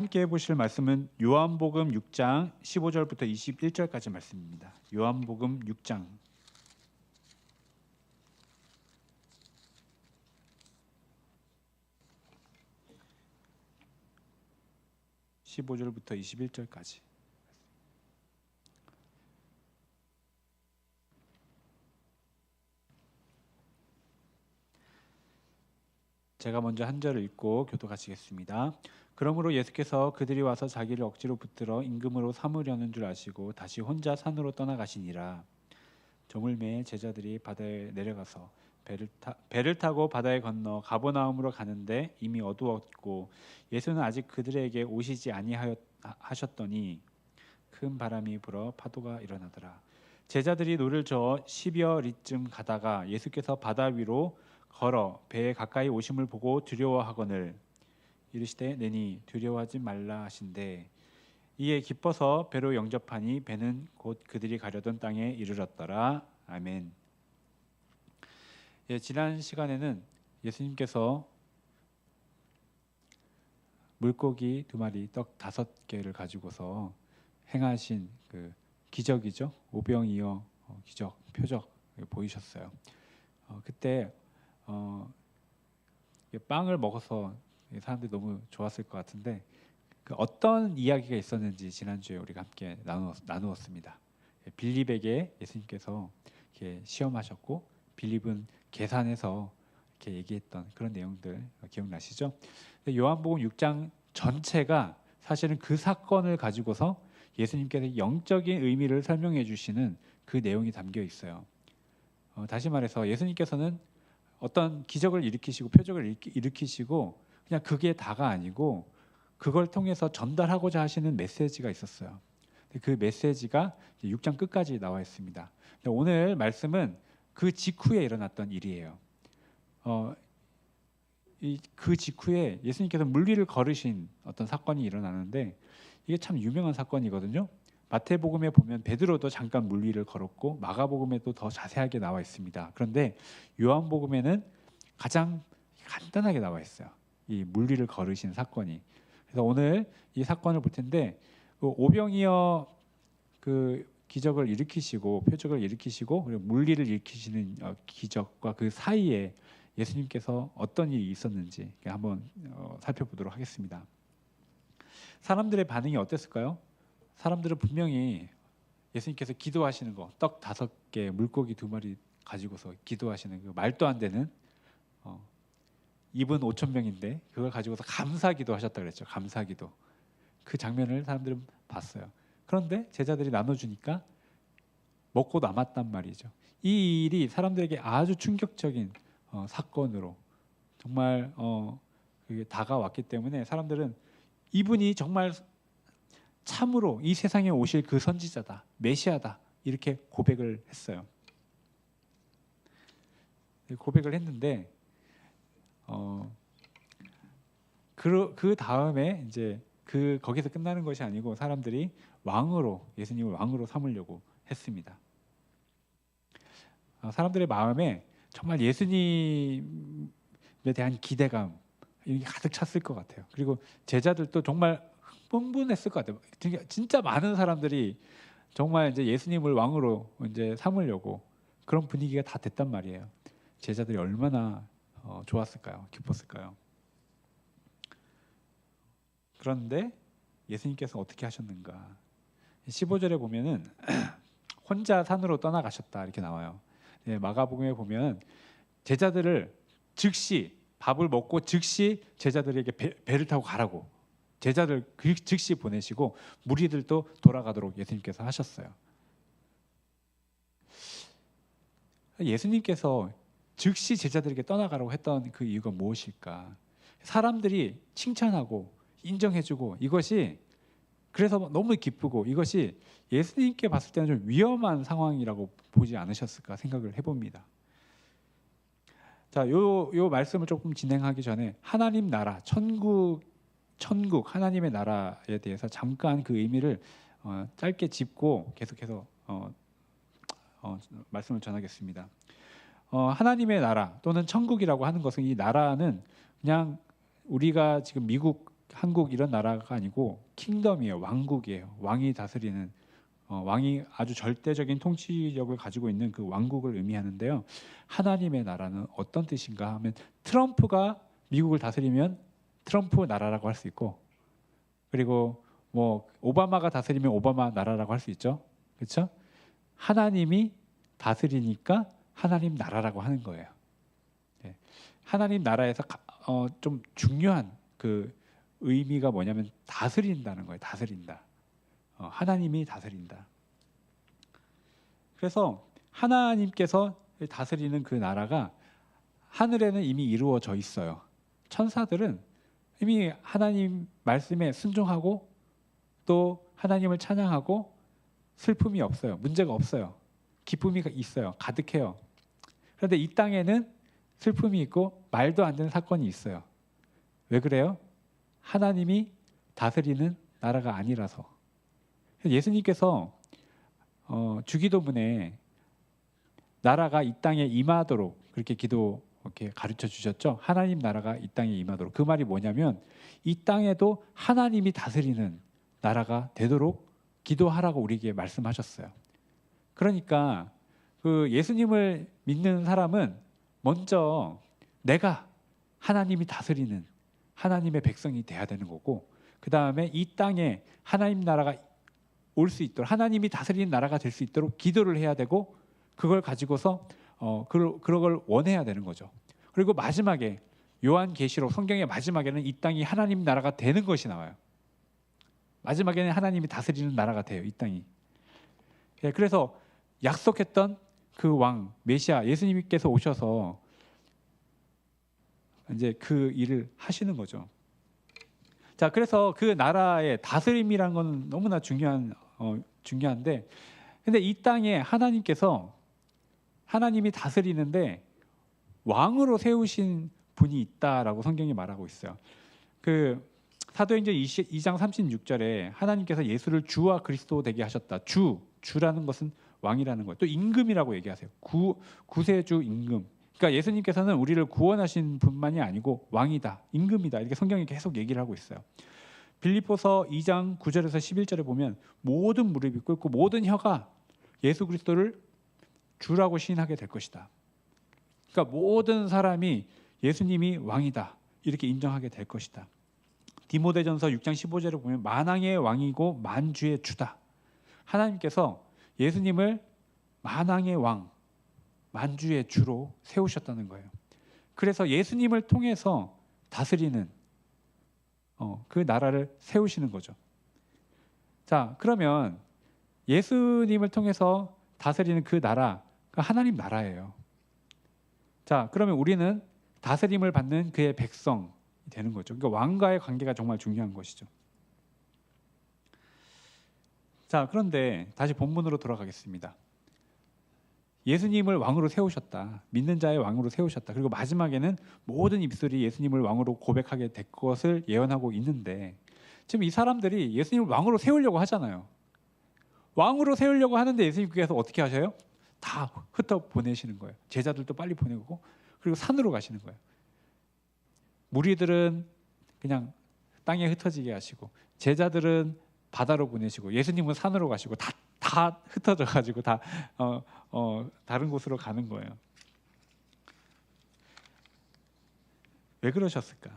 함께 보실 말씀은 요한복음 6장 15절부터 21절까지 말씀입니다. 요한복음 6장 15절부터 21절까지. 제가 먼저 한 절을 읽고 교독하시겠습니다. 그러므로 예수께서 그들이 와서 자기를 억지로 붙들어 임금으로 삼으려는 줄 아시고 다시 혼자 산으로 떠나가시니라. 저물매에 제자들이 바다에 내려가서 배를 타고 바다에 건너 가버나움으로 가는데 이미 어두웠고 예수는 아직 그들에게 오시지 아니하셨더니 큰 바람이 불어 파도가 일어나더라. 제자들이 노를 저어 10여 리쯤 가다가 예수께서 바다 위로 걸어 배에 가까이 오심을 보고 두려워하거늘 이르시되 내니 두려워하지 말라 하신대 이에 기뻐서 배로 영접하니 배는 곧 그들이 가려던 땅에 이르렀더라. 아멘. 지난 시간에는 예수님께서 물고기 2마리, 떡 5개를 가지고서 행하신 그 기적이죠. 오병이어 기적, 표적 보이셨어요. 그때 빵을 먹어서 사람들이 너무 좋았을 것 같은데 그 어떤 이야기가 있었는지 지난주에 우리가 함께 나누었습니다. 빌립에게 예수님께서 이렇게 시험하셨고 빌립은 계산해서 이렇게 얘기했던 그런 내용들 기억나시죠? 요한복음 6장 전체가 사실은 그 사건을 가지고서 예수님께서 영적인 의미를 설명해 주시는 그 내용이 담겨 있어요. 다시 말해서 예수님께서는 어떤 기적을 일으키시고 표적을 일으키시고 그냥 그게 다가 아니고 그걸 통해서 전달하고자 하시는 메시지가 있었어요. 그 메시지가 6장 끝까지 나와 있습니다. 오늘 말씀은 그 직후에 일어났던 일이에요. 그 직후에 예수님께서 물 위를 걸으신 어떤 사건이 일어나는데 이게 참 유명한 사건이거든요. 마태복음에 보면 베드로도 잠깐 물 위를 걸었고 마가복음에도 더 자세하게 나와 있습니다. 그런데 요한복음에는 가장 간단하게 나와 있어요. 이 물 위를 걸으신 사건이. 그래서 오늘 이 사건을 볼 텐데 그 오병이어 그 기적을 일으키시고 표적을 일으키시고 그리고 물리를 일으키시는 기적과 그 사이에 예수님께서 어떤 일이 있었는지 한번 살펴보도록 하겠습니다. 사람들의 반응이 어땠을까요? 사람들은 분명히 예수님께서 기도하시는 거, 떡 5개, 물고기 2마리 가지고서 기도하시는 그 말도 안 되는 입은 5,000명인데 그걸 가지고서 감사기도 하셨다 그랬죠. 감사기도. 그 장면을 사람들은 봤어요. 그런데 제자들이 나눠주니까 먹고 남았단 말이죠. 이 일이 사람들에게 아주 충격적인 사건으로 정말 그게 다가왔기 때문에 사람들은 이분이 정말 참으로 이 세상에 오실 그 선지자다, 메시아다 이렇게 고백을 했어요. 고백을 했는데 그 다음에 이제 거기서 끝나는 것이 아니고 사람들이 예수님을 왕으로 삼으려고 했습니다. 사람들의 마음에 정말 예수님에 대한 기대감 이게 가득 찼을 것 같아요. 그리고 제자들도 정말 흥분했을 것 같아요. 진짜 많은 사람들이 정말 이제 예수님을 왕으로 이제 삼으려고 그런 분위기가 다 됐단 말이에요. 제자들이 얼마나 좋았을까요? 기뻤을까요? 그런데 예수님께서 어떻게 하셨는가? 15절에 보면은 혼자 산으로 떠나가셨다 이렇게 나와요. 마가복음에 보면 제자들을 즉시 밥을 먹고 즉시 제자들에게 배를 타고 가라고 제자들 즉시 보내시고 무리들도 돌아가도록 예수님께서 하셨어요. 예수님께서 즉시 제자들에게 떠나가라고 했던 그 이유가 무엇일까? 사람들이 칭찬하고 인정해주고 이것이 그래서 너무 기쁘고 이것이 예수님께 봤을 때는 좀 위험한 상황이라고 보지 않으셨을까 생각을 해봅니다. 자, 요 말씀을 조금 진행하기 전에 하나님 나라, 천국 하나님의 나라에 대해서 잠깐 그 의미를 짧게 짚고 계속해서 말씀을 전하겠습니다. 하나님의 나라 또는 천국이라고 하는 것은 이 나라는 그냥 우리가 지금 미국 한국 이런 나라가 아니고 킹덤이에요. 왕국이에요. 왕이 다스리는 왕이 아주 절대적인 통치력을 가지고 있는 그 왕국을 의미하는데요. 하나님의 나라는 어떤 뜻인가 하면 트럼프가 미국을 다스리면 트럼프 나라라고 할 수 있고, 그리고 뭐 오바마가 다스리면 오바마 나라라고 할 수 있죠. 그렇죠? 하나님이 다스리니까 하나님 나라라고 하는 거예요. 네. 하나님 나라에서 좀 중요한 그 의미가 뭐냐면 다스린다는 거예요. 다스린다. 하나님이 다스린다. 그래서 하나님께서 다스리는 그 나라가 하늘에는 이미 이루어져 있어요. 천사들은 이미 하나님 말씀에 순종하고 또 하나님을 찬양하고 슬픔이 없어요. 문제가 없어요. 기쁨이 있어요. 가득해요. 그런데 이 땅에는 슬픔이 있고 말도 안 되는 사건이 있어요. 왜 그래요? 하나님이 다스리는 나라가 아니라서. 예수님께서 주기도문에 나라가 이 땅에 임하도록 그렇게 이렇게 가르쳐 주셨죠. 하나님 나라가 이 땅에 임하도록. 그 말이 뭐냐면 이 땅에도 하나님이 다스리는 나라가 되도록 기도하라고 우리에게 말씀하셨어요. 그러니까 그 예수님을 믿는 사람은 먼저 내가 하나님이 다스리는 하나님의 백성이 돼야 되는 거고, 그 다음에 이 땅에 하나님 나라가 올 수 있도록, 하나님이 다스리는 나라가 될 수 있도록 기도를 해야 되고, 그걸 가지고서 그런 걸 원해야 되는 거죠. 그리고 마지막에 요한계시록 성경의 마지막에는 이 땅이 하나님 나라가 되는 것이 나와요. 마지막에는 하나님이 다스리는 나라가 돼요. 이 땅이. 그래서 약속했던 그 왕 메시아 예수님께서 오셔서 이제 그 일을 하시는 거죠. 자, 그래서 그 나라의 다스림이란 건 너무나 중요한데, 근데 이 땅에 하나님이 다스리는데 왕으로 세우신 분이 있다라고 성경이 말하고 있어요. 그 사도행전 2장 36절에 하나님께서 예수를 주와 그리스도 되게 하셨다. 주라는 것은 왕이라는 거예요. 또 임금이라고 얘기하세요. 구세주 임금. 그러니까 예수님께서는 우리를 구원하신 분만이 아니고 왕이다, 임금이다, 이렇게 성경이 계속 얘기를 하고 있어요. 빌립보서 2장 9절에서 11절에 보면 모든 무릎이 꿇고 모든 혀가 예수 그리스도를 주라고 시인하게 될 것이다. 그러니까 모든 사람이 예수님이 왕이다 이렇게 인정하게 될 것이다. 디모데전서 6장 15절에 보면 만왕의 왕이고 만주의 주다. 하나님께서 예수님을 만왕의 왕, 만주의 주로 세우셨다는 거예요. 그래서 예수님을 통해서 다스리는 그 나라를 세우시는 거죠. 자, 그러면 예수님을 통해서 다스리는 그 나라가 하나님 나라예요. 자, 그러면 우리는 다스림을 받는 그의 백성이 되는 거죠. 그러니까 왕과의 관계가 정말 중요한 것이죠. 자, 그런데 다시 본문으로 돌아가겠습니다. 예수님을 왕으로 세우셨다. 믿는 자의 왕으로 세우셨다. 그리고 마지막에는 모든 입술이 예수님을 왕으로 고백하게 될 것을 예언하고 있는데, 지금 이 사람들이 예수님을 왕으로 세우려고 하잖아요. 왕으로 세우려고 하는데 예수님께서 어떻게 하셔요? 다 흩어 보내시는 거예요. 제자들도 빨리 보내고, 그리고 산으로 가시는 거예요. 무리들은 그냥 땅에 흩어지게 하시고, 제자들은 바다로 보내시고, 예수님은 산으로 가시고, 다 흩어져 가지고 다 다른 곳으로 가는 거예요. 왜 그러셨을까?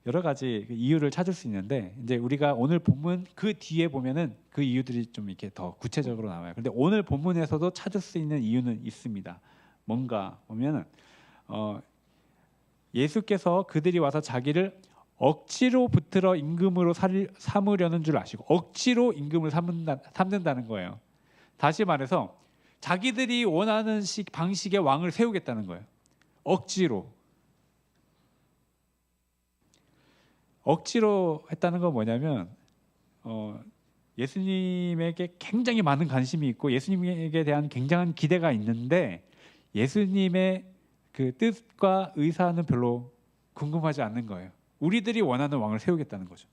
여러 가지 이유를 찾을 수 있는데, 이제 우리가 오늘 본문 그 뒤에 보면은 그 이유들이 좀 이렇게 더 구체적으로 나와요. 근데 오늘 본문에서도 찾을 수 있는 이유는 있습니다. 뭔가 보면은 예수께서 그들이 와서 자기를 억지로 붙들어 임금으로 삼으려는 줄 아시고, 억지로 임금을 삼는다는 거예요. 다시 말해서 자기들이 원하는 방식의 왕을 세우겠다는 거예요. 억지로 했다는 건 뭐냐면 예수님에게 굉장히 많은 관심이 있고 예수님에게 대한 굉장한 기대가 있는데 예수님의 그 뜻과 의사는 별로 궁금하지 않는 거예요. 우리들이 원하는 왕을 세우겠다는 거죠.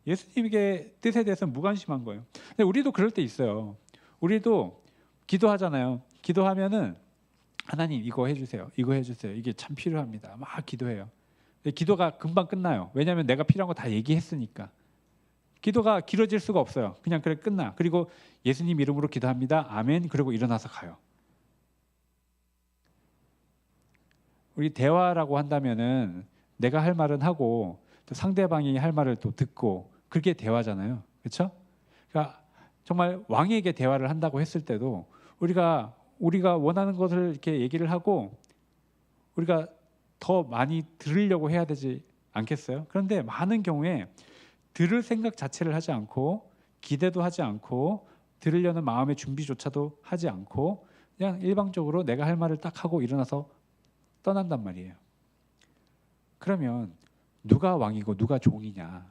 예수님의 뜻에 대해서는 무관심한 거예요. 근데 우리도 그럴 때 있어요. 우리도 기도하잖아요. 기도하면은 하나님 이거 해주세요. 이거 해주세요. 이게 참 필요합니다. 막 기도해요. 근데 기도가 금방 끝나요. 왜냐하면 내가 필요한 거 다 얘기했으니까. 기도가 길어질 수가 없어요. 그냥 그래 끝나. 그리고 예수님 이름으로 기도합니다. 아멘. 그리고 일어나서 가요. 우리 대화라고 한다면은 내가 할 말은 하고 또 상대방이 할 말을 또 듣고 그게 대화잖아요. 그렇죠? 그러니까 정말 왕에게 대화를 한다고 했을 때도 우리가 원하는 것을 이렇게 얘기를 하고 우리가 더 많이 들으려고 해야 되지 않겠어요? 그런데 많은 경우에 들을 생각 자체를 하지 않고 기대도 하지 않고 들으려는 마음의 준비조차도 하지 않고 그냥 일방적으로 내가 할 말을 딱 하고 일어나서 떠난단 말이에요. 그러면 누가 왕이고 누가 종이냐?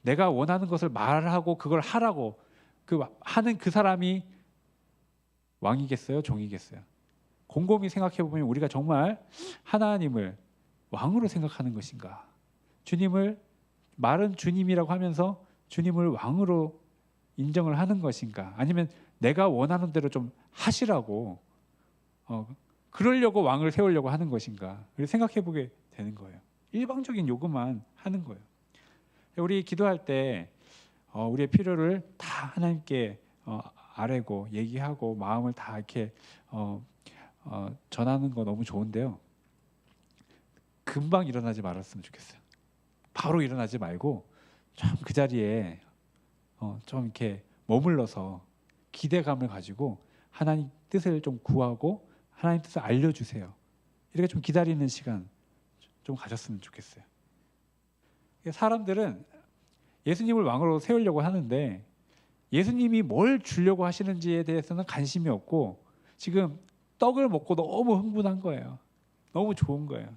내가 원하는 것을 말하고 그걸 하라고 하는 그 사람이 왕이겠어요? 종이겠어요? 곰곰이 생각해 보면 우리가 정말 하나님을 왕으로 생각하는 것인가? 주님을 말은 주님이라고 하면서 주님을 왕으로 인정을 하는 것인가? 아니면 내가 원하는 대로 좀 하시라고 그러려고 왕을 세우려고 하는 것인가? 생각해 보게 되는 거예요. 일방적인 요구만 하는 거예요. 우리 기도할 때 우리의 필요를 다 하나님께 아뢰고 얘기하고 마음을 다 이렇게 전하는 거 너무 좋은데요. 금방 일어나지 말았으면 좋겠어요. 바로 일어나지 말고 좀 그 자리에 좀 이렇게 머물러서 기대감을 가지고 하나님 뜻을 좀 구하고 하나님 뜻을 알려주세요. 이렇게 좀 기다리는 시간 좀 가졌으면 좋겠어요. 사람들은 예수님을 왕으로 세우려고 하는데 예수님이 뭘 주려고 하시는지에 대해서는 관심이 없고 지금 떡을 먹고 너무 흥분한 거예요. 너무 좋은 거예요.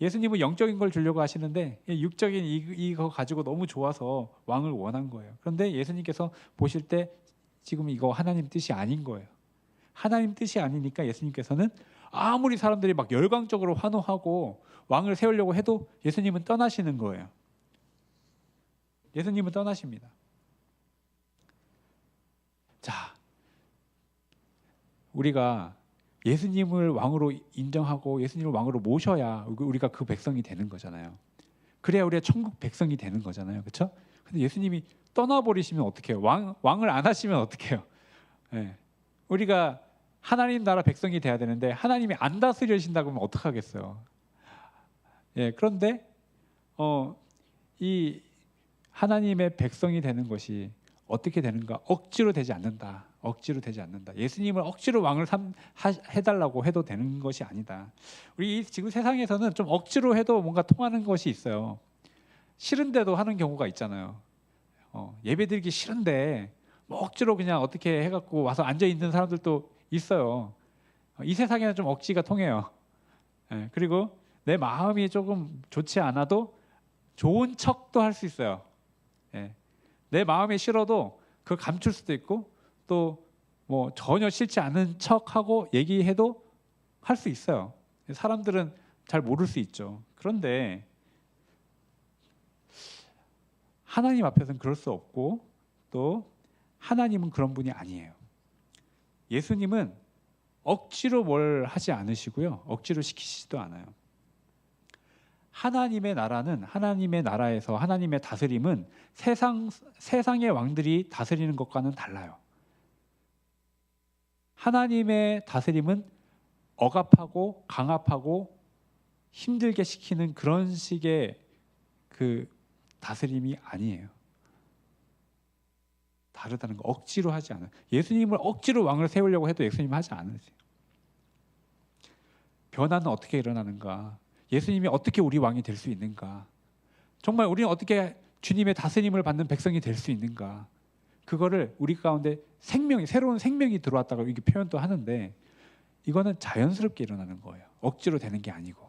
예수님은 영적인 걸 주려고 하시는데 육적인 이거 가지고 너무 좋아서 왕을 원한 거예요. 그런데 예수님께서 보실 때 지금 이거 하나님 뜻이 아닌 거예요. 하나님 뜻이 아니니까 예수님께서는 아무리 사람들이 막 열광적으로 환호하고 왕을 세우려고 해도 예수님은 떠나시는 거예요. 예수님은 떠나십니다. 자, 우리가 예수님을 왕으로 인정하고 예수님을 왕으로 모셔야 우리가 그 백성이 되는 거잖아요. 그래야 우리가 천국 백성이 되는 거잖아요. 그렇죠? 근데 예수님이 떠나버리시면 어떡해요? 왕을 안 하시면 어떡해요? 네. 우리가 하나님 나라 백성이 돼야 되는데 하나님이 안 다스리신다고 하면 어떡하겠어요? 예, 그런데 이 하나님의 백성이 되는 것이 어떻게 되는가? 억지로 되지 않는다. 억지로 되지 않는다. 예수님을 억지로 왕을 해달라고 해도 되는 것이 아니다. 우리 지금 세상에서는 좀 억지로 해도 뭔가 통하는 것이 있어요. 싫은데도 하는 경우가 있잖아요. 예배드리기 싫은데 뭐 억지로 그냥 어떻게 해갖고 와서 앉아 있는 사람들도 있어요. 이 세상에는 좀 억지가 통해요. 예, 그리고 내 마음이 조금 좋지 않아도 좋은 척도 할 수 있어요. 예, 내 마음이 싫어도 그걸 감출 수도 있고 또 뭐 전혀 싫지 않은 척하고 얘기해도 할 수 있어요. 사람들은 잘 모를 수 있죠. 그런데 하나님 앞에서는 그럴 수 없고 또 하나님은 그런 분이 아니에요. 예수님은 억지로 뭘 하지 않으시고요. 억지로 시키시지도 않아요. 하나님의 나라는 하나님의 나라에서 하나님의 다스림은 세상의 왕들이 다스리는 것과는 달라요. 하나님의 다스림은 억압하고 강압하고 힘들게 시키는 그런 식의 그 다스림이 아니에요. 다르다는 거. 억지로 하지 않아요. 예수님을 억지로 왕을 세우려고 해도 예수님 하지 않으세요. 변화는 어떻게 일어나는가? 예수님이 어떻게 우리 왕이 될 수 있는가? 정말 우리는 어떻게 주님의 다스림을 받는 백성이 될 수 있는가? 그거를 우리 가운데 새로운 생명이 들어왔다고 이렇게 표현도 하는데 이거는 자연스럽게 일어나는 거예요. 억지로 되는 게 아니고.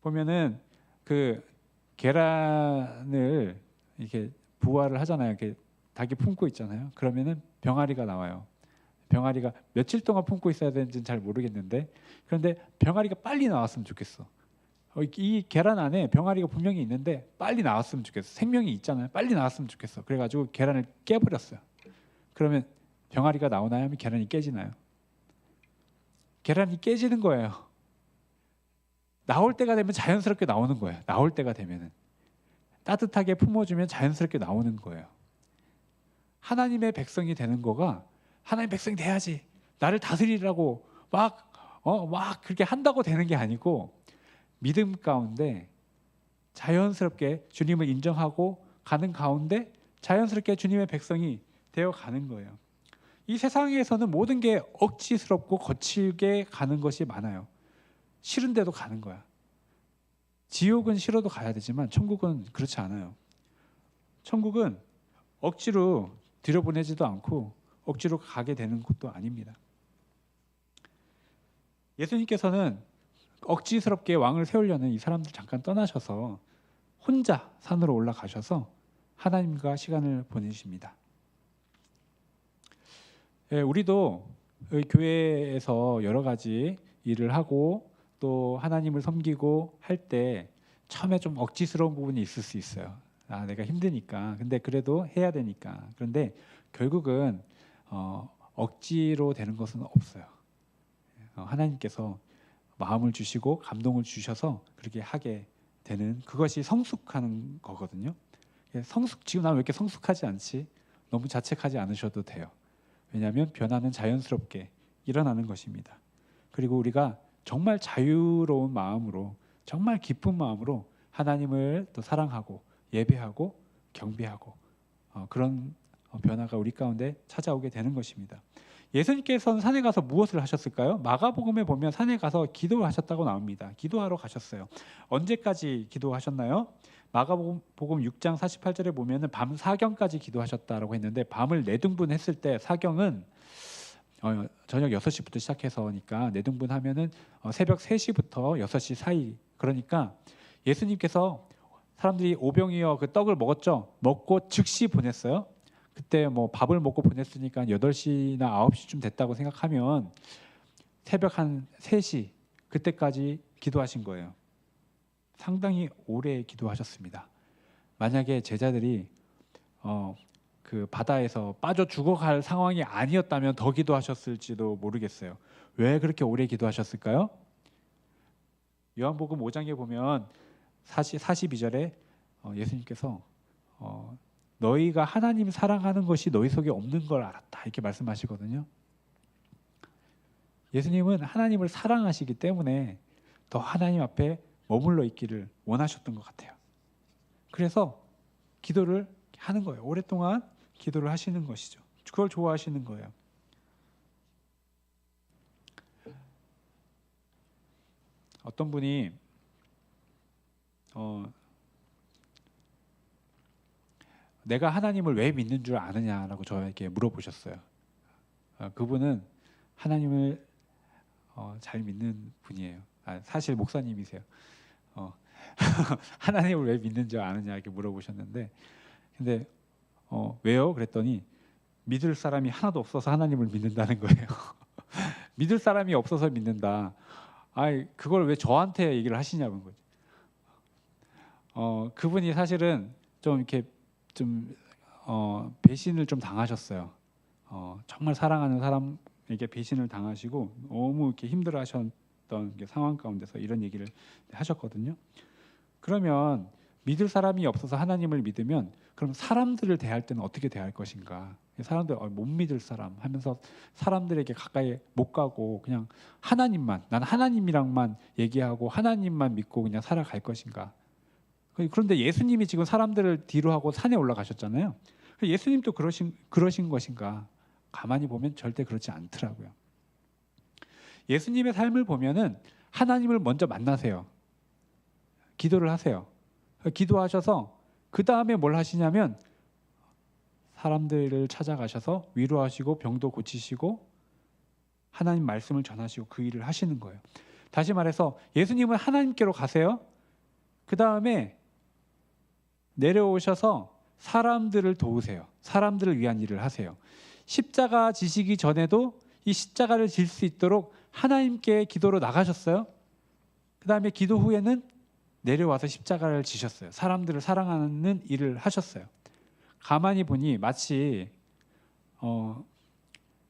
보면은 그 계란을 이렇게 부화를 하잖아요. 이렇게 닭이 품고 있잖아요. 그러면은 병아리가 나와요. 병아리가 며칠 동안 품고 있어야 되는지는 잘 모르겠는데 그런데 병아리가 빨리 나왔으면 좋겠어. 이 계란 안에 병아리가 분명히 있는데 빨리 나왔으면 좋겠어. 생명이 있잖아요. 빨리 나왔으면 좋겠어. 그래가지고 계란을 깨버렸어요. 그러면 병아리가 나오나요? 하면 계란이 깨지나요? 계란이 깨지는 거예요. 나올 때가 되면 자연스럽게 나오는 거예요. 나올 때가 되면은 따뜻하게 품어주면 자연스럽게 나오는 거예요. 하나님의 백성이 되는 거가 하나님 백성이 돼야지 나를 다스리라고 막 그렇게 한다고 되는 게 아니고 믿음 가운데 자연스럽게 주님을 인정하고 가는 가운데 자연스럽게 주님의 백성이 되어 가는 거예요. 이 세상에서는 모든 게 억지스럽고 거칠게 가는 것이 많아요. 싫은데도 가는 거야. 지옥은 싫어도 가야 되지만 천국은 그렇지 않아요. 천국은 억지로 들여보내지도 않고 억지로 가게 되는 곳도 아닙니다. 예수님께서는 억지스럽게 왕을 세우려는 이 사람들 잠깐 떠나셔서 혼자 산으로 올라가셔서 하나님과 시간을 보내십니다. 우리도 교회에서 여러 가지 일을 하고 또 하나님을 섬기고 할 때 처음에 좀 억지스러운 부분이 있을 수 있어요. 내가 힘드니까. 근데 그래도 해야 되니까. 그런데 결국은 억지로 되는 것은 없어요. 하나님께서 마음을 주시고 감동을 주셔서 그렇게 하게 되는 그것이 성숙하는 거거든요. 지금 나는 왜 이렇게 성숙하지 않지? 너무 자책하지 않으셔도 돼요. 왜냐하면 변화는 자연스럽게 일어나는 것입니다. 그리고 우리가 정말 자유로운 마음으로 정말 기쁜 마음으로 하나님을 또 사랑하고 예배하고 경배하고 그런 변화가 우리 가운데 찾아오게 되는 것입니다. 예수님께서는 산에 가서 무엇을 하셨을까요? 마가복음에 보면 산에 가서 기도를 하셨다고 나옵니다. 기도하러 가셨어요. 언제까지 기도하셨나요? 마가복음 6장 48절에 보면은 밤 사경까지 기도하셨다라고 했는데 밤을 내등분했을 때 사경은 저녁 6시부터 시작해서니까 내등분하면은 새벽 3시부터 6시 사이. 그러니까 예수님께서 사람들이 오병이어 그 떡을 먹었죠. 먹고 즉시 보냈어요. 그때 뭐 밥을 먹고 보냈으니까 8시나 9시쯤 됐다고 생각하면 새벽 한 3시 그때까지 기도하신 거예요. 상당히 오래 기도하셨습니다. 만약에 제자들이 그 바다에서 빠져 죽어갈 상황이 아니었다면 더 기도하셨을지도 모르겠어요. 왜 그렇게 오래 기도하셨을까요? 요한복음 5장에 보면 42절에 예수님께서 너희가 하나님 사랑하는 것이 너희 속에 없는 걸 알았다 이렇게 말씀하시거든요. 예수님은 하나님을 사랑하시기 때문에 더 하나님 앞에 머물러 있기를 원하셨던 것 같아요. 그래서 기도를 하는 거예요. 오랫동안 기도를 하시는 것이죠. 그걸 좋아하시는 거예요. 어떤 분이 내가 하나님을 왜 믿는 줄 아느냐라고 저에게 물어보셨어요. 그분은 하나님을 잘 믿는 분이에요. 사실 목사님이세요. 하나님을 왜 믿는 줄 아느냐 이렇게 물어보셨는데, 근데 왜요? 그랬더니 믿을 사람이 하나도 없어서 하나님을 믿는다는 거예요. 믿을 사람이 없어서 믿는다. 그걸 왜 저한테 얘기를 하시냐는 거죠. 그분이 사실은 좀 이렇게 배신을 좀 당하셨어요. 정말 사랑하는 사람에게 배신을 당하시고 너무 이렇게 힘들어하셨던 상황 가운데서 이런 얘기를 하셨거든요. 그러면 믿을 사람이 없어서 하나님을 믿으면 그럼 사람들을 대할 때는 어떻게 대할 것인가? 사람들 못 믿을 사람 하면서 사람들에게 가까이 못 가고 그냥 난 하나님이랑만 얘기하고 하나님만 믿고 그냥 살아갈 것인가? 그런데 예수님이 지금 사람들을 뒤로 하고 산에 올라가셨잖아요. 예수님도 그러신 것인가? 가만히 보면 절대 그렇지 않더라고요. 예수님의 삶을 보면은 하나님을 먼저 만나세요. 기도를 하세요. 기도하셔서 그 다음에 뭘 하시냐면 사람들을 찾아가셔서 위로하시고 병도 고치시고 하나님 말씀을 전하시고 그 일을 하시는 거예요. 다시 말해서 예수님은 하나님께로 가세요. 그 다음에 내려오셔서 사람들을 도우세요. 사람들을 위한 일을 하세요. 십자가 지시기 전에도 이 십자가를 질 수 있도록 하나님께 기도로 나가셨어요. 그 다음에 기도 후에는 내려와서 십자가를 지셨어요. 사람들을 사랑하는 일을 하셨어요. 가만히 보니 마치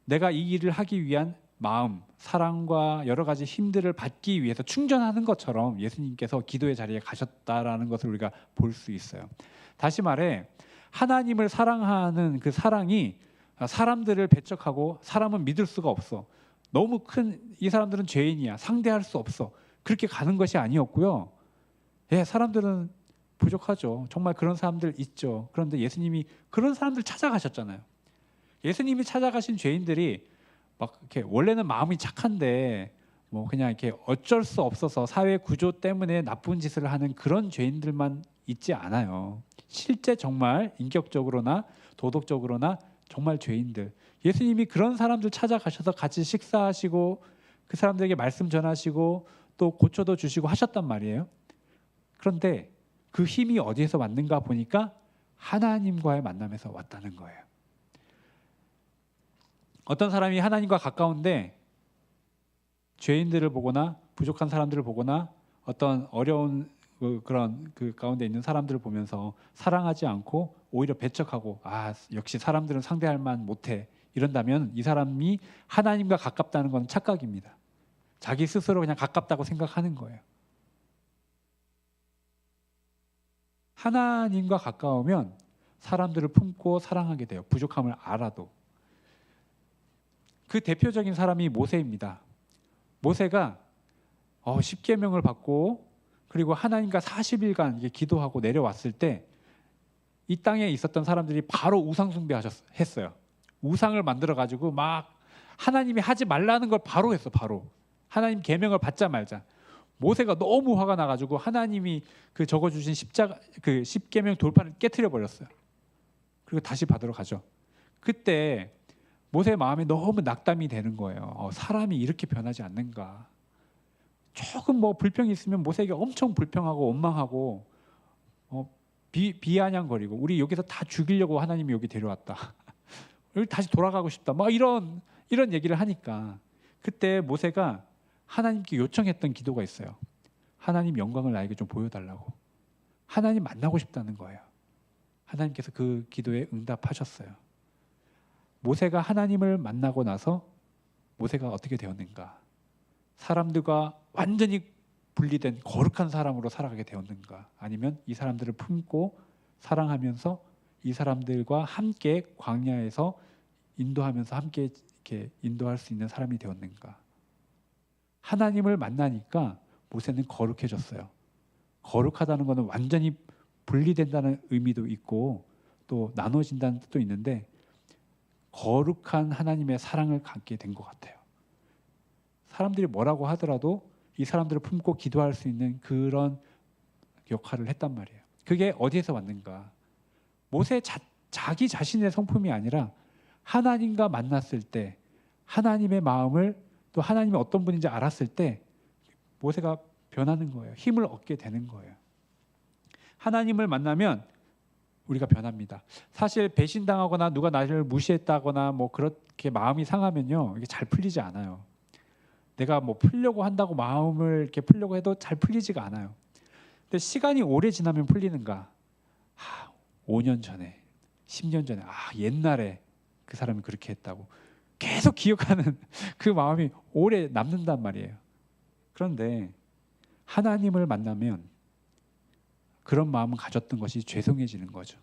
내가 이 일을 하기 위한 마음, 사랑과 여러 가지 힘들을 받기 위해서 충전하는 것처럼 예수님께서 기도의 자리에 가셨다라는 것을 우리가 볼 수 있어요. 다시 말해 하나님을 사랑하는 그 사랑이 사람들을 배척하고 사람은 믿을 수가 없어. 너무 큰 이 사람들은 죄인이야. 상대할 수 없어. 그렇게 가는 것이 아니었고요. 예, 사람들은 부족하죠. 정말 그런 사람들 있죠. 그런데 예수님이 그런 사람들 찾아가셨잖아요. 예수님이 찾아가신 죄인들이 막 이렇게 원래는 마음이 착한데 뭐 그냥 이렇게 어쩔 수 없어서 사회 구조 때문에 나쁜 짓을 하는 그런 죄인들만 있지 않아요. 실제 정말 인격적으로나 도덕적으로나 정말 죄인들. 예수님이 그런 사람들 찾아가셔서 같이 식사하시고 그 사람들에게 말씀 전하시고 또 고쳐도 주시고 하셨단 말이에요. 그런데 그 힘이 어디에서 왔는가 보니까 하나님과의 만남에서 왔다는 거예요. 어떤 사람이 하나님과 가까운데 죄인들을 보거나 부족한 사람들을 보거나 어떤 어려운 그런 그 가운데 있는 사람들을 보면서 사랑하지 않고 오히려 배척하고 역시 사람들은 상대할 만 못해 이런다면 이 사람이 하나님과 가깝다는 건 착각입니다. 자기 스스로 그냥 가깝다고 생각하는 거예요. 하나님과 가까우면 사람들을 품고 사랑하게 돼요. 부족함을 알아도. 그 대표적인 사람이 모세입니다. 모세가 십계명을 받고 그리고 하나님과 40일간 기도하고 내려왔을 때 이 땅에 있었던 사람들이 바로 우상 숭배했어요. 우상을 만들어 가지고 막 하나님이 하지 말라는 걸 바로 했어. 바로 하나님 계명을 받자 말자. 모세가 너무 화가 나가지고 하나님이 그 적어주신 그 십계명 돌판을 깨트려 버렸어요. 그리고 다시 받으러 가죠. 그때 모세의 마음이 너무 낙담이 되는 거예요. 사람이 이렇게 변하지 않는가. 조금 뭐 불평이 있으면 모세에게 엄청 불평하고 원망하고 비아냥거리고 우리 여기서 다 죽이려고 하나님이 여기 데려왔다. 여기 다시 돌아가고 싶다. 막 이런 얘기를 하니까 그때 모세가 하나님께 요청했던 기도가 있어요. 하나님 영광을 나에게 좀 보여달라고. 하나님 만나고 싶다는 거예요. 하나님께서 그 기도에 응답하셨어요. 모세가 하나님을 만나고 나서 모세가 어떻게 되었는가? 사람들과 완전히 분리된 거룩한 사람으로 살아가게 되었는가? 아니면 이 사람들을 품고 사랑하면서 이 사람들과 함께 광야에서 인도하면서 함께 이렇게 인도할 수 있는 사람이 되었는가? 하나님을 만나니까 모세는 거룩해졌어요. 거룩하다는 것은 완전히 분리된다는 의미도 있고 또 나눠진다는 뜻도 있는데 거룩한 하나님의 사랑을 갖게 된 것 같아요. 사람들이 뭐라고 하더라도 이 사람들을 품고 기도할 수 있는 그런 역할을 했단 말이에요. 그게 어디에서 왔는가? 모세 자기 자신의 성품이 아니라 하나님과 만났을 때 하나님의 마음을 또 하나님이 어떤 분인지 알았을 때 모세가 변하는 거예요. 힘을 얻게 되는 거예요. 하나님을 만나면 우리가 변합니다. 사실 배신당하거나 누가 나를 무시했다거나 뭐 그렇게 마음이 상하면요, 이게 잘 풀리지 않아요. 내가 뭐 풀려고 한다고 마음을 이렇게 풀려고 해도 잘 풀리지가 않아요. 근데 시간이 오래 지나면 풀리는가? 5년 전에, 10년 전에, 옛날에 그 사람이 그렇게 했다고 계속 기억하는 그 마음이 오래 남는단 말이에요. 그런데 하나님을 만나면 그런 마음을 가졌던 것이 죄송해지는 거죠.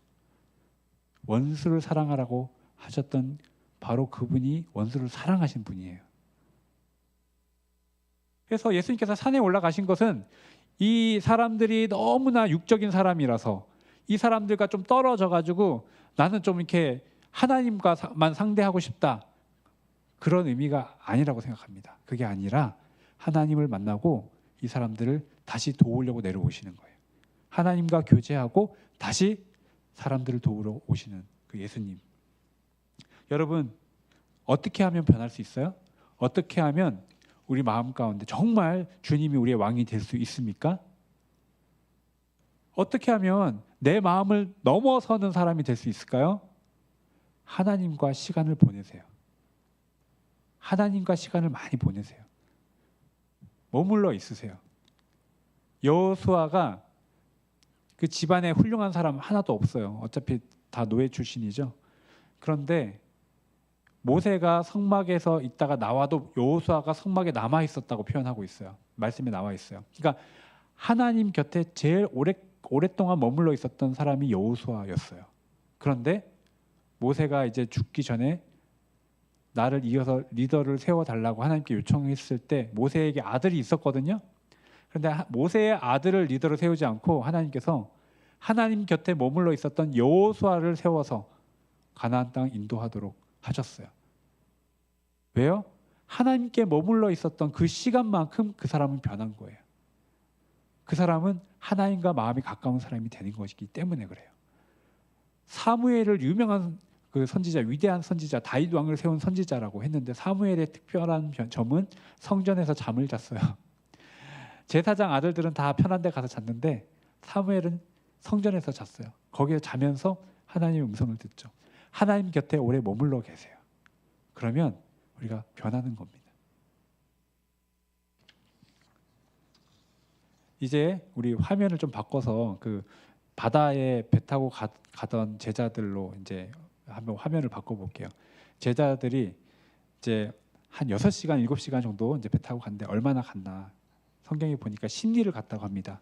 원수를 사랑하라고 하셨던 바로 그분이 원수를 사랑하신 분이에요. 그래서 예수님께서 산에 올라가신 것은 이 사람들이 너무나 육적인 사람이라서 이 사람들과 좀 떨어져 가지고 나는 좀 이렇게 하나님과만 상대하고 싶다. 그런 의미가 아니라고 생각합니다. 그게 아니라 하나님을 만나고 이 사람들을 다시 도우려고 내려오시는 거예요. 하나님과 교제하고 다시 사람들을 도우러 오시는 그 예수님. 여러분, 어떻게 하면 변할 수 있어요? 어떻게 하면 우리 마음 가운데 정말 주님이 우리의 왕이 될 수 있습니까? 어떻게 하면 내 마음을 넘어서는 사람이 될 수 있을까요? 하나님과 시간을 보내세요. 하나님과 시간을 많이 보내세요. 머물러 있으세요. 여호수아가 그 집안에 훌륭한 사람 하나도 없어요. 어차피 다 노예 출신이죠. 그런데 모세가 성막에서 있다가 나와도 여호수아가 성막에 남아 있었다고 표현하고 있어요. 말씀에 나와 있어요. 그러니까 하나님 곁에 제일 오랫동안 머물러 있었던 사람이 여호수아였어요. 그런데 모세가 이제 죽기 전에 나를 이어서 리더를 세워달라고 하나님께 요청했을 때 모세에게 아들이 있었거든요. 그런데 모세의 아들을 리더로 세우지 않고 하나님께서 하나님 곁에 머물러 있었던 여호수아를 세워서 가나안 땅 인도하도록 하셨어요. 왜요? 하나님께 머물러 있었던 그 시간만큼 그 사람은 변한 거예요. 그 사람은 하나님과 마음이 가까운 사람이 되는 것이기 때문에 그래요. 사무엘을 유명한 그 선지자, 위대한 선지자, 다윗 왕을 세운 선지자라고 했는데 사무엘의 특별한 점은 성전에서 잠을 잤어요. 제사장 아들들은 다 편한 데 가서 잤는데 사무엘은 성전에서 잤어요. 거기에 자면서 하나님의 음성을 듣죠. 하나님 곁에 오래 머물러 계세요. 그러면 우리가 변하는 겁니다. 이제 우리 화면을 좀 바꿔서 그 바다에 배 타고 가던 제자들로 이제 한번 화면을 바꿔볼게요. 제자들이 이제 한 6시간, 7시간 정도 이제 배 타고 갔는데 얼마나 갔나? 성경에 보니까 십리를 갔다고 합니다.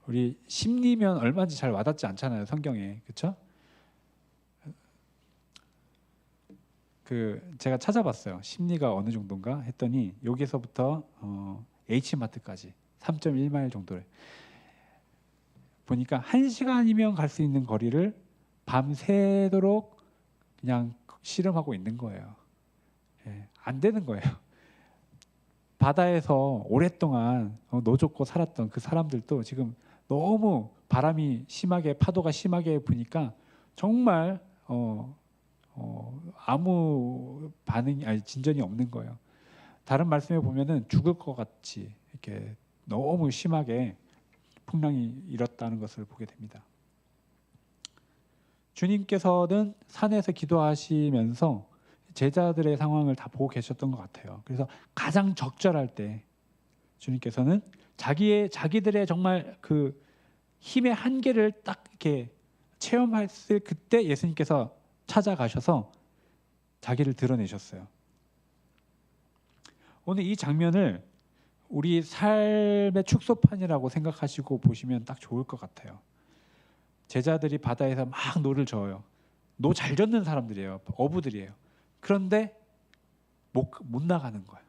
우리 십리면 얼마인지 잘 와닿지 않잖아요, 성경에. 그렇죠? 그 제가 찾아봤어요. 십리가 어느 정도인가 했더니 여기서부터 H마트까지 3.1마일 정도를 보니까 1시간이면 갈 수 있는 거리를 밤새도록 그냥 씨름하고 있는 거예요. 예, 안 되는 거예요. 바다에서 오랫동안 노젓고 살았던 그 사람들도 지금 너무 바람이 심하게 파도가 심하게 부니까 정말 아무 반응이 아니 진전이 없는 거예요. 다른 말씀에 보면은 죽을 것 같이 이렇게 너무 심하게 풍랑이 일었다는 것을 보게 됩니다. 주님께서는 산에서 기도하시면서 제자들의 상황을 다 보고 계셨던 것 같아요. 그래서 가장 적절할 때 주님께서는 자기들의 정말 그 힘의 한계를 딱 이렇게 체험했을 그때 예수님께서 찾아가셔서 자기를 드러내셨어요. 오늘 이 장면을 우리 삶의 축소판이라고 생각하시고 보시면 딱 좋을 것 같아요. 제자들이 바다에서 막 노를 저어요. 노 잘 젓는 사람들이에요. 어부들이에요. 그런데 못 나가는 거야.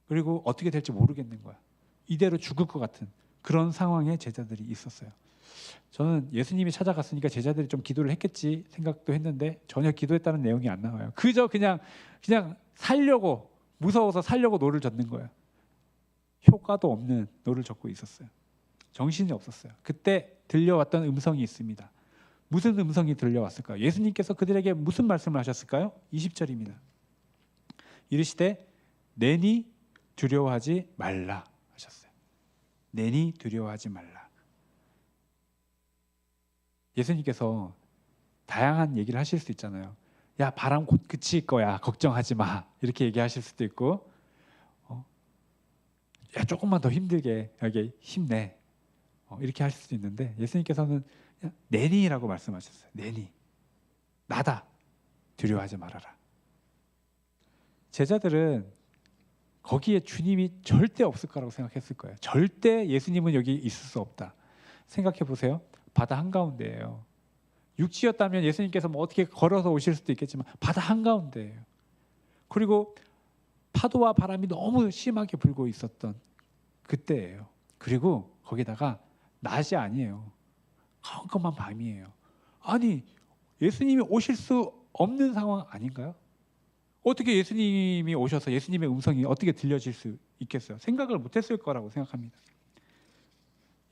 그리고 어떻게 될지 모르겠는 거야. 이대로 죽을 것 같은 그런 상황에 제자들이 있었어요. 저는 예수님이 찾아갔으니까 제자들이 좀 기도를 했겠지 생각도 했는데 전혀 기도했다는 내용이 안 나와요. 그저 그냥 살려고 무서워서 살려고 노를 젓는 거예요. 효과도 없는 노를 젓고 있었어요. 정신이 없었어요. 그때 들려왔던 음성이 있습니다. 무슨 음성이 들려왔을까요? 예수님께서 그들에게 무슨 말씀을 하셨을까요? 20절입니다. 이르시되 내니 두려워하지 말라 하셨어요. 내니 두려워하지 말라. 예수님께서 다양한 얘기를 하실 수 있잖아요. 야, 바람 곧 그칠 거야. 걱정하지 마. 이렇게 얘기하실 수도 있고 야, 조금만 더 힘들게 여기 힘내. 이렇게 하실 수도 있는데 예수님께서는 내니라고 말씀하셨어요. 내니. 나다. 두려워하지 말아라. 제자들은 거기에 주님이 절대 없을 거라고 생각했을 거예요. 절대 예수님은 여기 있을 수 없다. 생각해 보세요. 바다 한가운데예요. 육지였다면 예수님께서 뭐 어떻게 걸어서 오실 수도 있겠지만 바다 한가운데예요. 그리고 파도와 바람이 너무 심하게 불고 있었던 그때예요. 그리고 거기다가 낮이 아니에요. 컴컴한 밤이에요. 아니 예수님이 오실 수 없는 상황 아닌가요? 어떻게 예수님이 오셔서 예수님의 음성이 어떻게 들려질 수 있겠어요? 생각을 못했을 거라고 생각합니다.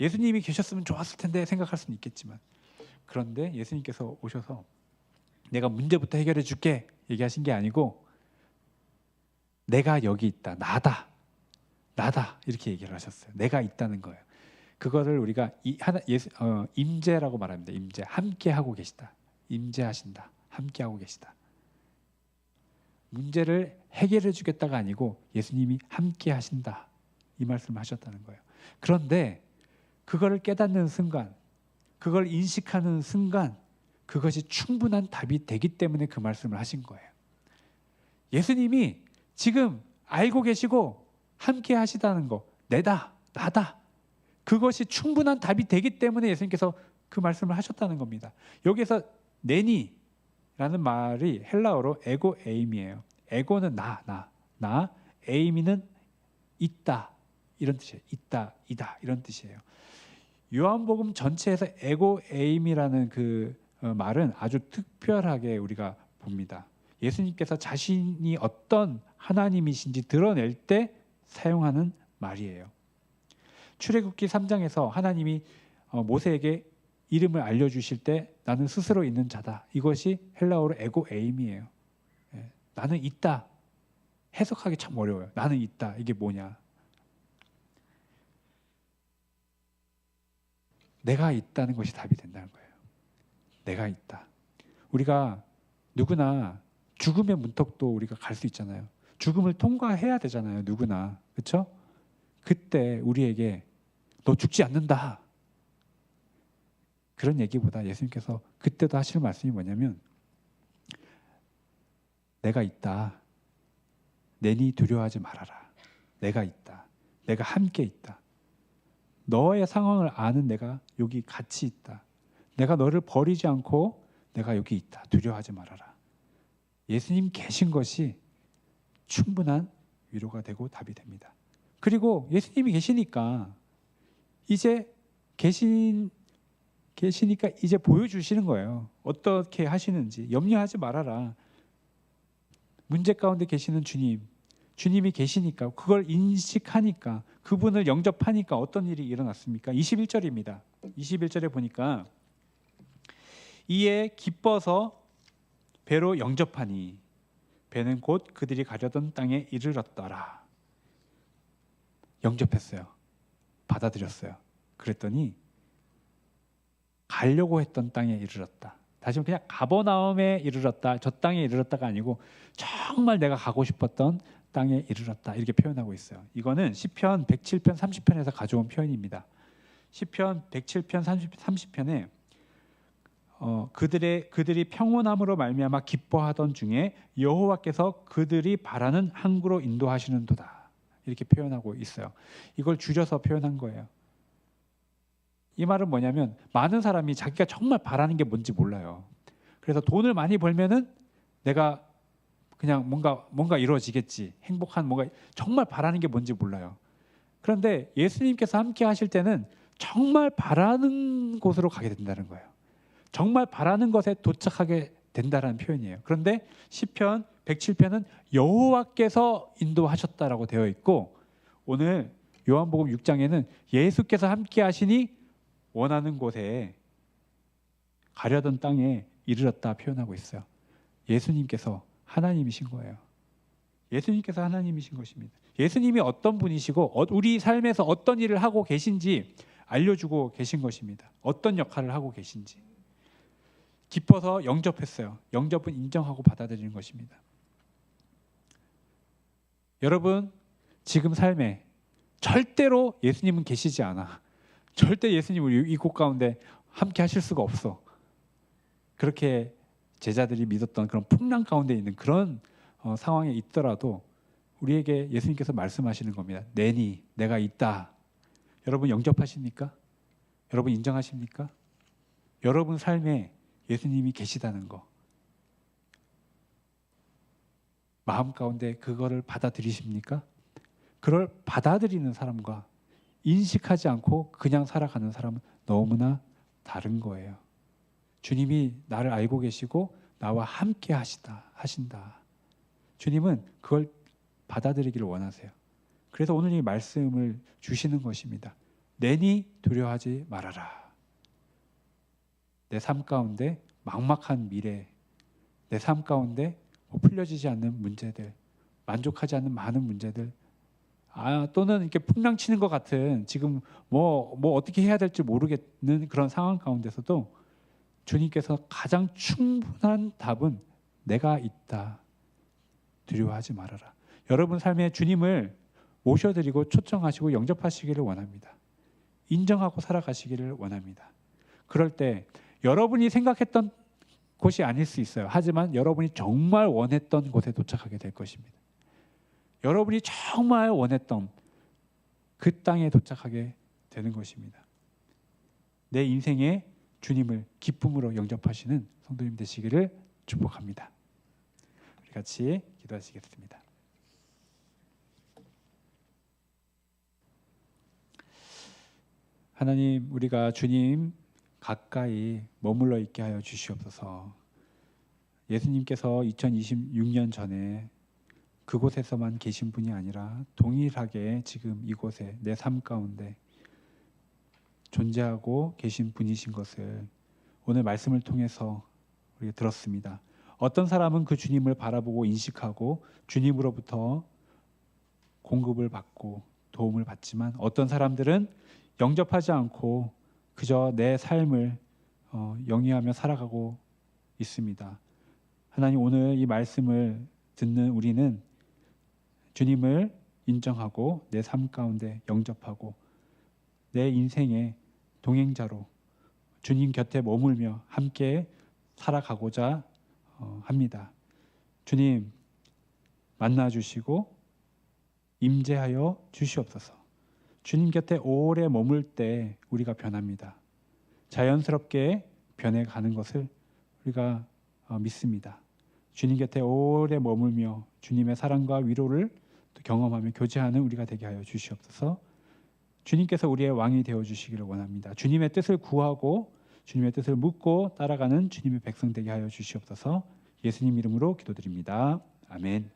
예수님이 계셨으면 좋았을 텐데 생각할 수는 있겠지만 그런데 예수님께서 오셔서 내가 문제부터 해결해 줄게 얘기하신 게 아니고 내가 여기 있다. 나다 이렇게 얘기를 하셨어요. 내가 있다는 거예요. 그거를 우리가 임재라고 말합니다. 임재, 함께 하고 계시다. 임재하신다. 함께 하고 계시다. 문제를 해결해 주겠다가 아니고 예수님이 함께 하신다. 이 말씀을 하셨다는 거예요. 그런데 그거를 깨닫는 순간, 그걸 인식하는 순간 그것이 충분한 답이 되기 때문에 그 말씀을 하신 거예요. 예수님이 지금 알고 계시고 함께 하시다는 거, 내다, 나다, 그것이 충분한 답이 되기 때문에 예수님께서 그 말씀을 하셨다는 겁니다. 여기서 네니라는 말이 헬라어로 에고 에임이에요. 에고는 나, 에이미는 있다, 이런 뜻이에요. 있다, 이다, 이런 뜻이에요. 요한복음 전체에서 에고 에임이라는 그 말은 아주 특별하게 우리가 봅니다. 예수님께서 자신이 어떤 하나님이신지 드러낼 때 사용하는 말이에요. 출애굽기 3장에서 하나님이 모세에게 이름을 알려주실 때 나는 스스로 있는 자다, 이것이 헬라어로 에고 에임이에요. 나는 있다, 해석하기 참 어려워요. 나는 있다, 이게 뭐냐? 내가 있다는 것이 답이 된다는 거예요. 내가 있다. 우리가 누구나 죽음의 문턱도 우리가 갈 수 있잖아요. 죽음을 통과해야 되잖아요. 누구나. 그렇죠? 그때 우리에게 너 죽지 않는다, 그런 얘기보다 예수님께서 그때도 하실 말씀이 뭐냐면 내가 있다. 내니 두려워하지 말아라. 내가 있다. 내가 함께 있다. 너의 상황을 아는 내가 여기 같이 있다. 내가 너를 버리지 않고 내가 여기 있다. 두려워하지 말아라. 예수님 계신 것이 충분한 위로가 되고 답이 됩니다. 그리고 예수님이 계시니까 이제 계시니까 이제 보여주시는 거예요. 어떻게 하시는지. 염려하지 말아라. 문제 가운데 계시는 주님이 계시니까, 그걸 인식하니까, 그분을 영접하니까 어떤 일이 일어났습니까? 21절입니다. 21절에 보니까 이에 기뻐서 배로 영접하니 배는 곧 그들이 가려던 땅에 이르렀더라. 영접했어요. 받아들였어요. 그랬더니 가려고 했던 땅에 이르렀다. 다시 그냥 가버나움에 이르렀다, 저 땅에 이르렀다가 아니고 정말 내가 가고 싶었던 땅에 이르렀다, 이렇게 표현하고 있어요. 이거는 시편 107편 30편에서 가져온 표현입니다. 시편 107편 30편에 그들이 평온함으로 말미암아 기뻐하던 중에 여호와께서 그들이 바라는 항구로 인도하시는도다, 이렇게 표현하고 있어요. 이걸 줄여서 표현한 거예요. 이 말은 뭐냐면 많은 사람이 자기가 정말 바라는 게 뭔지 몰라요. 그래서 돈을 많이 벌면은 내가 그냥 뭔가 이루어지겠지, 행복한 뭔가, 정말 바라는 게 뭔지 몰라요. 그런데 예수님께서 함께 하실 때는 정말 바라는 곳으로 가게 된다는 거예요. 정말 바라는 것에 도착하게 된다는 표현이에요. 그런데 시편 107편은 여호와께서 인도하셨다라고 되어 있고, 오늘 요한복음 6장에는 예수께서 함께 하시니 원하는 곳에, 가려던 땅에 이르렀다 표현하고 있어요. 예수님께서 하나님이신 거예요. 예수님께서 하나님이신 것입니다. 예수님이 어떤 분이시고 우리 삶에서 어떤 일을 하고 계신지 알려주고 계신 것입니다. 어떤 역할을 하고 계신지. 기뻐서 영접했어요. 영접은 인정하고 받아들이는 것입니다. 여러분, 지금 삶에 절대로 예수님은 계시지 않아. 절대 예수님을 이 곳 가운데 함께 하실 수가 없어. 그렇게 제자들이 믿었던 그런 풍랑 가운데 있는 그런 상황에 있더라도 우리에게 예수님께서 말씀하시는 겁니다. 내니, 내가 있다. 여러분 영접하십니까? 여러분 인정하십니까? 여러분 삶에 예수님이 계시다는 거, 마음 가운데 그거를 받아들이십니까? 그걸 받아들이는 사람과 인식하지 않고 그냥 살아가는 사람은 너무나 다른 거예요. 주님이 나를 알고 계시고 나와 함께 하신다. 주님은 그걸 받아들이기를 원하세요. 그래서 오늘 이 말씀을 주시는 것입니다. 내니 두려워하지 말아라. 내 삶 가운데 막막한 미래, 내 삶 가운데 풀려지지 않는 문제들, 만족하지 않는 많은 문제들, 또는 이렇게 풍랑치는 것 같은 지금 뭐 어떻게 해야 될지 모르겠는 그런 상황 가운데서도 주님께서 가장 충분한 답은 내가 있다. 두려워하지 말아라. 여러분 삶에 주님을 모셔드리고 초청하시고 영접하시기를 원합니다. 인정하고 살아가시기를 원합니다. 그럴 때 여러분이 생각했던 곳이 아닐 수 있어요. 하지만 여러분이 정말 원했던 곳에 도착하게 될 것입니다. 여러분이 정말 원했던 그 땅에 도착하게 되는 것입니다. 내 인생에 주님을 기쁨으로 영접하시는 성도님 되시기를 축복합니다. 우리 같이 기도하시겠습니다. 하나님, 우리가 주님 가까이 머물러 있게 하여 주시옵소서. 예수님께서 2026년 전에 그곳에서만 계신 분이 아니라 동일하게 지금 이곳에 내 삶 가운데 존재하고 계신 분이신 것을 오늘 말씀을 통해서 우리가 들었습니다. 어떤 사람은 그 주님을 바라보고 인식하고 주님으로부터 공급을 받고 도움을 받지만, 어떤 사람들은 영접하지 않고 그저 내 삶을 영위하며 살아가고 있습니다. 하나님, 오늘 이 말씀을 듣는 우리는 주님을 인정하고 내 삶 가운데 영접하고 내 인생의 동행자로 주님 곁에 머물며 함께 살아가고자 합니다. 주님 만나 주시고 임재하여 주시옵소서. 주님 곁에 오래 머물 때 우리가 변합니다. 자연스럽게 변해가는 것을 우리가 믿습니다. 주님 곁에 오래 머물며 주님의 사랑과 위로를 경험하며 교제하는 우리가 되게 하여 주시옵소서. 주님께서 우리의 왕이 되어 주시기를 원합니다. 주님의 뜻을 구하고 주님의 뜻을 묻고 따라가는 주님의 백성 되게 하여 주시옵소서. 예수님 이름으로 기도드립니다. 아멘.